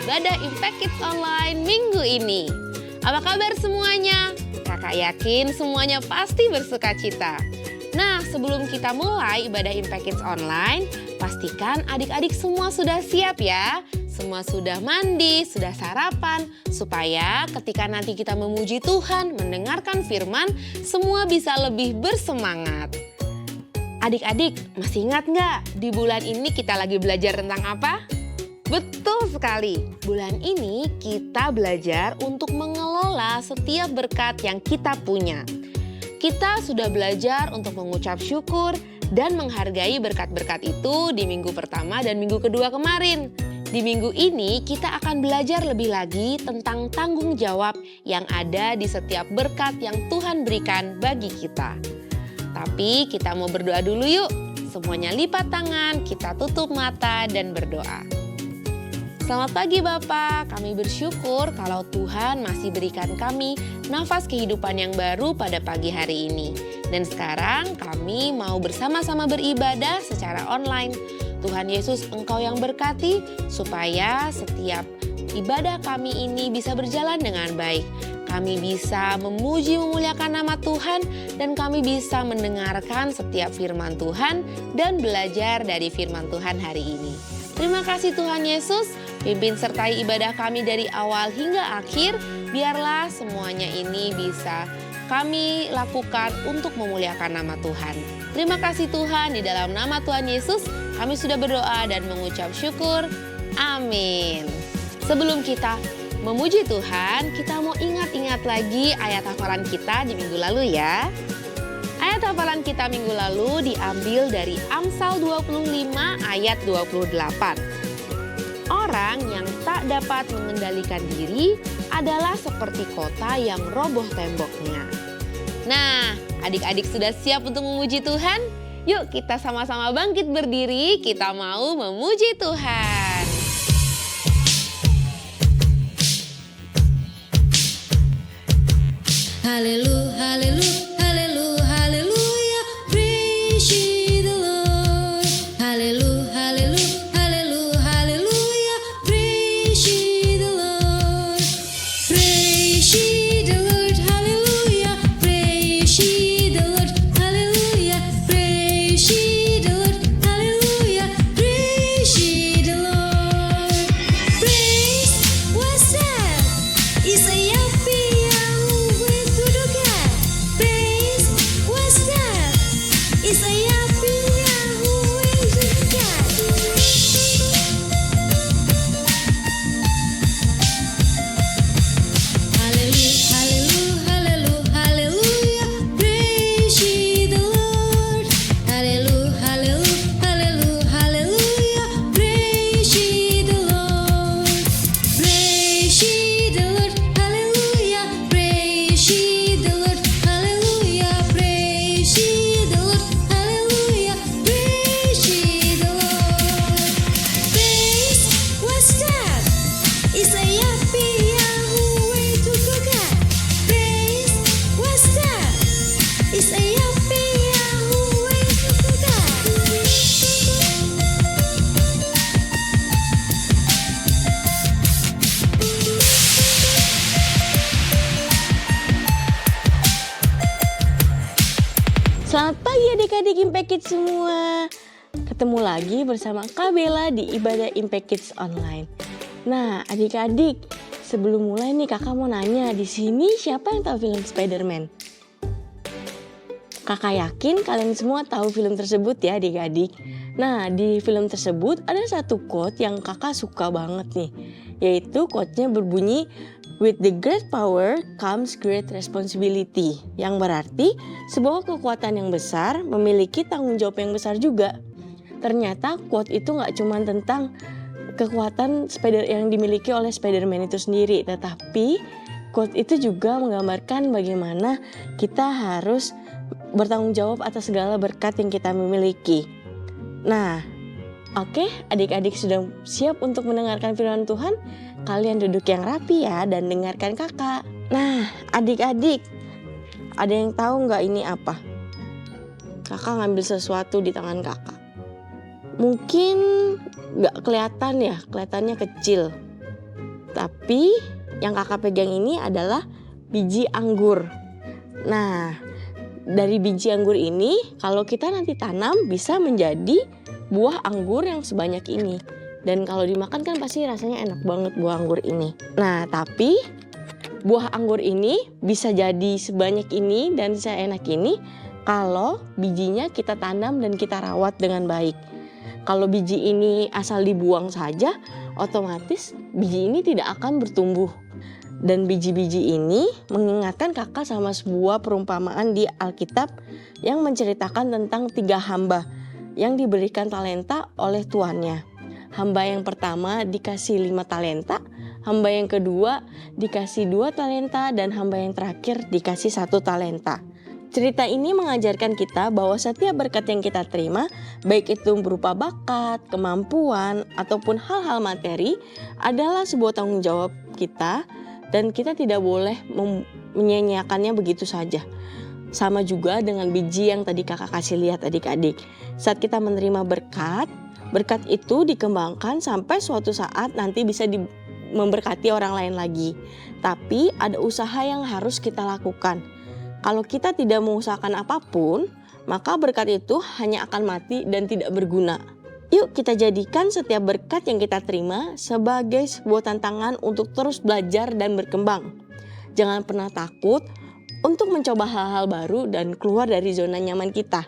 ibadah Impact Kids Online minggu ini. Apa kabar semuanya? Kakak yakin semuanya pasti bersuka cita. Nah, sebelum kita mulai ibadah Impact Kids Online, pastikan adik-adik semua sudah siap ya. Semua sudah mandi, sudah sarapan, supaya ketika nanti kita memuji Tuhan, mendengarkan firman, semua bisa lebih bersemangat. Adik-adik, masih ingat nggak di bulan ini kita lagi belajar tentang apa? Betul sekali, bulan ini kita belajar untuk mengelola setiap berkat yang kita punya. Kita sudah belajar untuk mengucap syukur dan menghargai berkat-berkat itu di minggu pertama dan minggu kedua kemarin. Di minggu ini kita akan belajar lebih lagi tentang tanggung jawab yang ada di setiap berkat yang Tuhan berikan bagi kita. Tapi kita mau berdoa dulu yuk. Semuanya lipat tangan, kita tutup mata dan berdoa. Selamat pagi Bapak, kami bersyukur kalau Tuhan masih berikan kami nafas kehidupan yang baru pada pagi hari ini. Dan sekarang kami mau bersama-sama beribadah secara online. Tuhan Yesus, Engkau yang berkati supaya setiap ibadah kami ini bisa berjalan dengan baik. Kami bisa memuji memuliakan nama Tuhan dan kami bisa mendengarkan setiap firman Tuhan dan belajar dari firman Tuhan hari ini. Terima kasih Tuhan Yesus, pimpin sertai ibadah kami dari awal hingga akhir, biarlah semuanya ini bisa kami lakukan untuk memuliakan nama Tuhan. Terima kasih Tuhan, di dalam nama Tuhan Yesus kami sudah berdoa dan mengucap syukur. Amin. Sebelum kita memuji Tuhan, kita mau ingat-ingat lagi ayat hafalan kita di minggu lalu ya. Ayat hafalan kita minggu lalu diambil dari Amsal 25 ayat 28. Orang yang tak dapat mengendalikan diri adalah seperti kota yang roboh temboknya. Nah, adik-adik sudah siap untuk memuji Tuhan? Yuk kita sama-sama bangkit berdiri, kita mau memuji Tuhan. Haleluya, haleluya, haleluya, haleluya, praise ye the Lord. Haleluya, haleluya, haleluya, haleluya, praise ye the Lord. Praise ye the Lord, haleluya, praise ye the Lord, haleluya, praise ye the Lord, haleluya, praise ye the Lord. Praise, what's that? It's a yappy Yahweh. Praise, what's that? It's a yappy Yahweh. Hallelujah, hallelujah, hallelujah, hallelujah. Praise ye the Lord. Hallelujah, hallelujah, hallelujah, hallelujah. Praise ye the Lord. Praise ye the Lord. Hallelujah. Praise ye the Lord. Hallelujah. Praise ye the Lord. Hallelujah. Praise ye the Lord. Praise, what's that? It's a yappy Yahweh to God. Praise, what's that? It's a yappy Yahweh to God. Selamat pagi adik-adik Impact Kids semua. Ketemu lagi bersama Kak Bella di ibadah Impact Kids Online. Nah, adik-adik, sebelum mulai nih kakak mau nanya, di sini siapa yang tahu film Spider-Man? Kakak yakin kalian semua tahu film tersebut ya adik-adik. Nah, di film tersebut ada satu quote yang kakak suka banget nih. Yaitu quote-nya berbunyi, "With the great power comes great responsibility." Yang berarti sebuah kekuatan yang besar memiliki tanggung jawab yang besar juga. Ternyata quote itu gak cuma tentang kekuatan yang dimiliki oleh Spider-Man itu sendiri. Tetapi quote itu juga menggambarkan bagaimana kita harus bertanggung jawab atas segala berkat yang kita miliki. Nah, oke, adik-adik sudah siap untuk mendengarkan firman Tuhan? Kalian duduk yang rapi ya dan dengarkan kakak. Nah, adik-adik, ada yang tahu nggak ini apa? Kakak ngambil sesuatu di tangan kakak. Mungkin nggak kelihatan ya, kelihatannya kecil. Tapi yang kakak pegang ini adalah biji anggur. Nah, dari biji anggur ini kalau kita nanti tanam bisa menjadi buah anggur yang sebanyak ini. Dan kalau dimakan kan pasti rasanya enak banget buah anggur ini. Nah, tapi buah anggur ini bisa jadi sebanyak ini dan seenak ini kalau bijinya kita tanam dan kita rawat dengan baik. Kalau biji ini asal dibuang saja, otomatis biji ini tidak akan bertumbuh. Dan biji-biji ini mengingatkan kakak sama sebuah perumpamaan di Alkitab yang menceritakan tentang 3 hamba yang diberikan talenta oleh tuannya. Hamba yang pertama dikasih 5 talenta, hamba yang kedua dikasih 2 talenta, dan hamba yang terakhir dikasih 1 talenta. Cerita ini mengajarkan kita bahwa setiap berkat yang kita terima, baik itu berupa bakat, kemampuan, ataupun hal-hal materi, adalah sebuah tanggung jawab kita dan kita tidak boleh menyia-nyiakannya begitu saja. Sama juga dengan biji yang tadi kakak kasih lihat adik-adik. Saat kita menerima berkat, berkat itu dikembangkan sampai suatu saat nanti bisa memberkati orang lain lagi. Tapi ada usaha yang harus kita lakukan. Kalau kita tidak mengusahakan apapun, maka berkat itu hanya akan mati dan tidak berguna. Yuk kita jadikan setiap berkat yang kita terima sebagai sebuah tantangan untuk terus belajar dan berkembang. Jangan pernah takut untuk mencoba hal-hal baru dan keluar dari zona nyaman kita.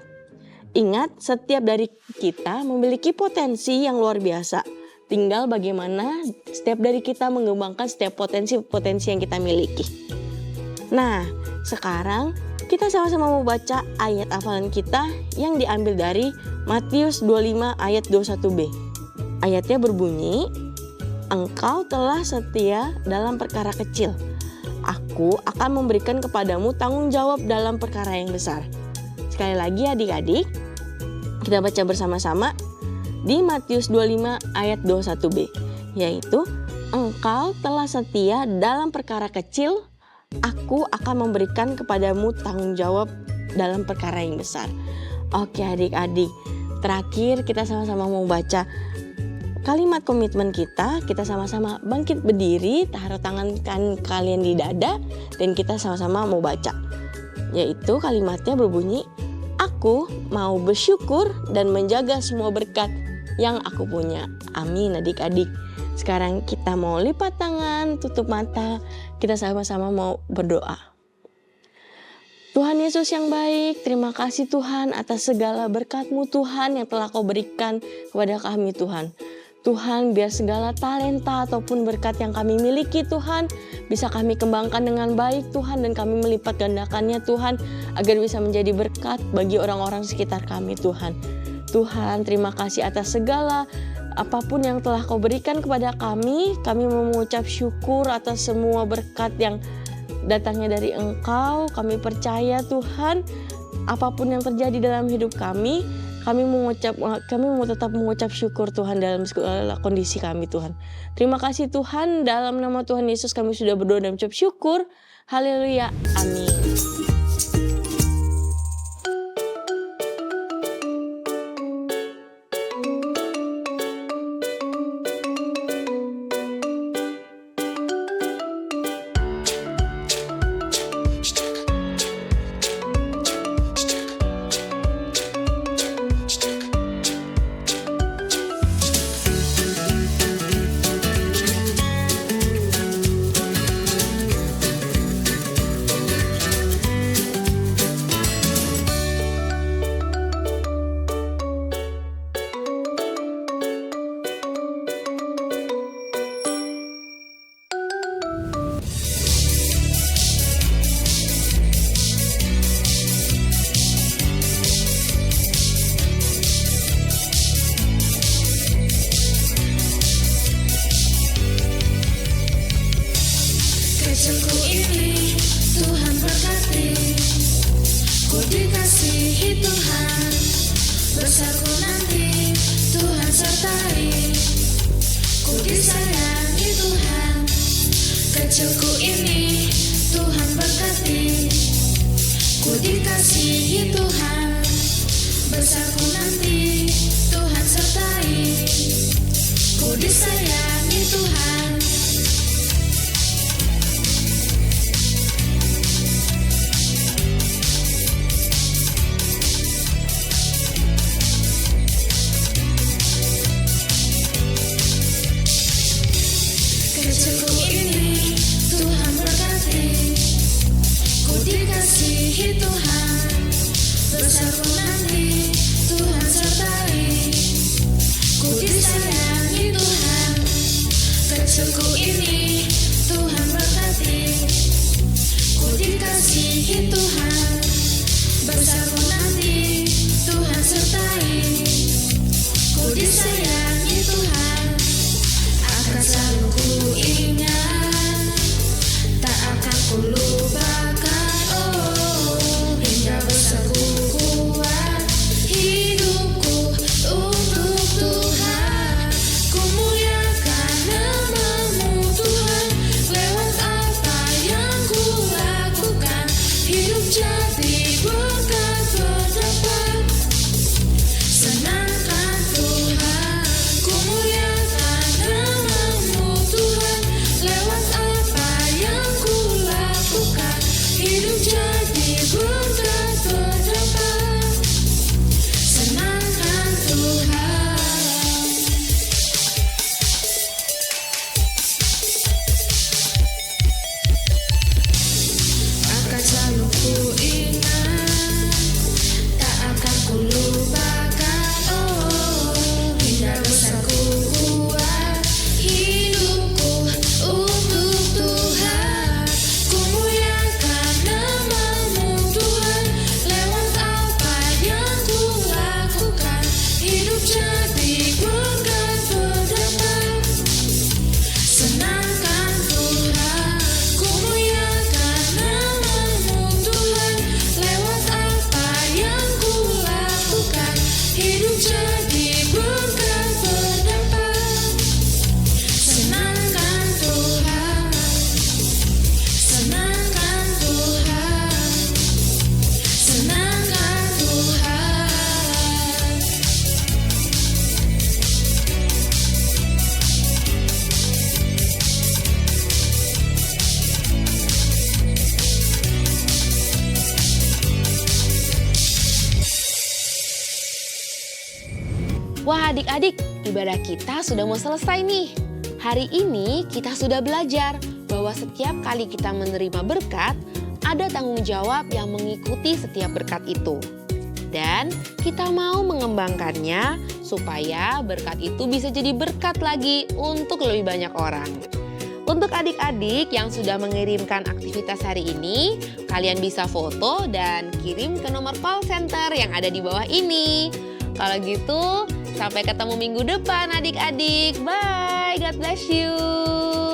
Ingat, setiap dari kita memiliki potensi yang luar biasa. Tinggal bagaimana setiap dari kita mengembangkan setiap potensi-potensi yang kita miliki. Nah, sekarang kita sama-sama mau baca ayat hafalan kita yang diambil dari Matius 25 ayat 21b. Ayatnya berbunyi, "Engkau telah setia dalam perkara kecil. Aku akan memberikan kepadamu tanggung jawab dalam perkara yang besar." Sekali lagi adik-adik, kita baca bersama-sama di Matius 25 ayat 21b, yaitu, "Engkau telah setia dalam perkara kecil, aku akan memberikan kepadamu tanggung jawab dalam perkara yang besar." Oke adik-adik, terakhir kita sama-sama mau baca kalimat komitmen kita. Kita sama-sama bangkit berdiri, taruh tangan kalian di dada, dan kita sama-sama mau baca. Yaitu kalimatnya berbunyi, "Aku mau bersyukur dan menjaga semua berkat yang aku punya." Amin adik-adik. Sekarang kita mau lipat tangan, tutup mata, kita sama-sama mau berdoa. Tuhan Yesus yang baik, terima kasih Tuhan atas segala berkat-Mu Tuhan yang telah Kau berikan kepada kami Tuhan. Tuhan, biar segala talenta ataupun berkat yang kami miliki Tuhan bisa kami kembangkan dengan baik Tuhan, dan kami melipat gandakannya Tuhan agar bisa menjadi berkat bagi orang-orang sekitar kami Tuhan. Tuhan, terima kasih atas segala apapun yang telah Kau berikan kepada kami. Kami mengucap syukur atas semua berkat yang datangnya dari Engkau. Kami percaya Tuhan, apapun yang terjadi dalam hidup kami mau tetap mengucap syukur Tuhan dalam segala kondisi kami Tuhan. Terima kasih Tuhan, dalam nama Tuhan Yesus kami sudah berdoa dan mengucap syukur. Haleluya, amin. Kecilku ini Tuhan berkati, ku dikasihi Tuhan, besarku nanti Tuhan sertai, ku disayangi Tuhan. Kecilku ini Tuhan berkati, ku dikasihi Tuhan, besarku nanti Tuhan sertai, ku disayangi Tuhan. Kecilku ini Tuhan berkati, ku dikasihi Tuhan, besarku nanti Tuhan sertai, ku disayangi Tuhan. Kecilku ini Tuhan berkati, ku dikasihi Tuhan, besarku nanti Tuhan sertai, ku disayangi Tuhan. Akan selalu ku ingat, tak akan ku lupakan. Oh, hingga besar ku kuat hidupku untuk Tuhan. Ku muliakan nama-Mu Tuhan, lewat apa yang ku lakukan. Hidup jadi berkat berdapat, senangkan Tuhan. Ku muliakan nama-Mu Tuhan, lewat apa yang ku lakukan. Hidup jadi berkat berdapat, senangkan Tuhan. Akan selalu ku ingat, tak akan ku lupakan. Oh, hingga besar ku kuat hidupku untuk Tuhan. Ku muliakan nama-Mu Tuhan, lewat apa yang ku lakukan. Hidup jadi berkat berdapat, senangkan Tuhan. Ku muliakan nama-Mu Tuhan, lewat apa yang ku lakukan. Hidup jadi berkat berdapat, senangkan Tuhan. Senangkan Tuhan, senangkan Tuhan. Wah adik-adik, ibadah kita sudah mau selesai nih. Hari ini kita sudah belajar bahwa setiap kali kita menerima berkat, ada tanggung jawab yang mengikuti setiap berkat itu. Dan kita mau mengembangkannya supaya berkat itu bisa jadi berkat lagi untuk lebih banyak orang. Untuk adik-adik yang sudah mengirimkan aktivitas hari ini, kalian bisa foto dan kirim ke nomor call center yang ada di bawah ini. Kalau gitu, sampai ketemu minggu depan adik-adik. Bye, God bless you.